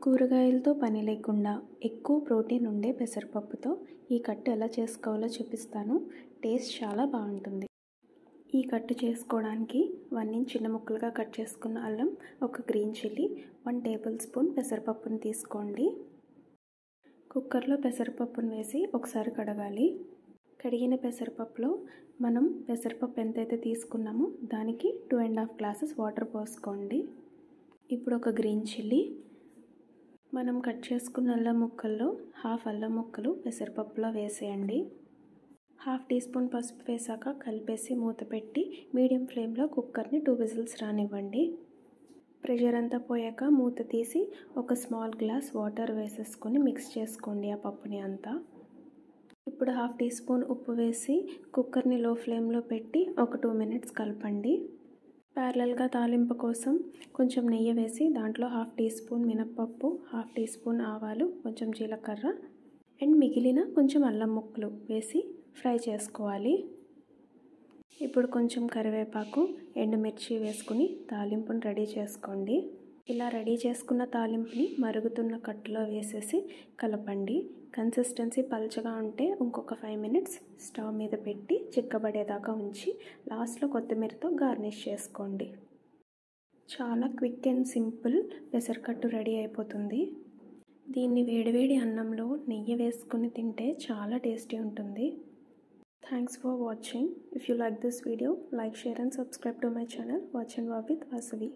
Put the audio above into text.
కూరగాయలతో పని లేకుండా ఎక్కువ ప్రోటీన్ ఉండే పెసరపప్పుతో ఈ కట్టు ఎలా చేసుకోవాలో చూపిస్తాను. టేస్ట్ చాలా బాగుంటుంది. ఈ కట్టు చేసుకోవడానికి 1 ఇంచ్ చిన్న ముక్కలుగా కట్ చేసుకున్న అల్లం, ఒక గ్రీన్ చిల్లీ, 1 టేబుల్ స్పూన్ పెసరపప్పును తీసుకోండి. కుక్కర్లో పెసరపప్పును వేసి ఒకసారి కడగాలి. కడిగిన పెసరపప్పులో మనం పెసరపప్పు ఎంతైతే తీసుకున్నామో దానికి 2.5 గ్లాసెస్ వాటర్ పోసుకోండి. ఇప్పుడు ఒక గ్రీన్ చిల్లీ, మనం కట్ చేసుకున్న అల్లం ముక్కల్లో హాఫ్ అల్లం ముక్కలు పెసరపప్పులో వేసేయండి. 1/2 టీ స్పూన్ పసుపు వేసాక కలిపేసి మూత పెట్టి మీడియం ఫ్లేమ్లో కుక్కర్ని 2 విజిల్స్ రానివ్వండి. ప్రెషర్ అంతా పోయాక మూత తీసి ఒక స్మాల్ గ్లాస్ వాటర్ వేసేసుకొని మిక్స్ చేసుకోండి ఆ పప్పుని అంతా. ఇప్పుడు 1/2 టీ స్పూన్ ఉప్పు వేసి కుక్కర్ని లో ఫ్లేమ్లో పెట్టి ఒక 2 మినిట్స్ కలపండి. ప్యారలల్గా తాలింపు కోసం కొంచెం నెయ్యి వేసి దాంట్లో 1/2 టీ స్పూన్ మినప్పప్పు, 1/2 టీ స్పూన్ ఆవాలు, కొంచెం జీలకర్ర అండ్ మిగిలిన కొంచెం అల్లం ముక్కలు వేసి ఫ్రై చేసుకోవాలి. ఇప్పుడు కొంచెం కరివేపాకు, ఎండుమిర్చి వేసుకుని తాలింపుని రెడీ చేసుకోండి. ఇలా రెడీ చేసుకున్న తాలింపుని మరుగుతున్న కట్టులో వేసేసి కలపండి. కన్సిస్టెన్సీ పల్చగా ఉంటే ఇంకొక 5 మినిట్స్ స్టవ్ మీద పెట్టి చిక్కబడేదాకా ఉంచి లాస్ట్లో కొత్తిమీరతో గార్నిష్ చేసుకోండి. చాలా క్విక్ అండ్ సింపుల్ పెసరకట్టు రెడీ అయిపోతుంది. దీన్ని వేడివేడి అన్నంలో నెయ్యి వేసుకుని తింటే చాలా టేస్టీ ఉంటుంది. Thanks for watching. If you like this video, like, share and subscribe to my channel. Watch and Walk with Vasavi.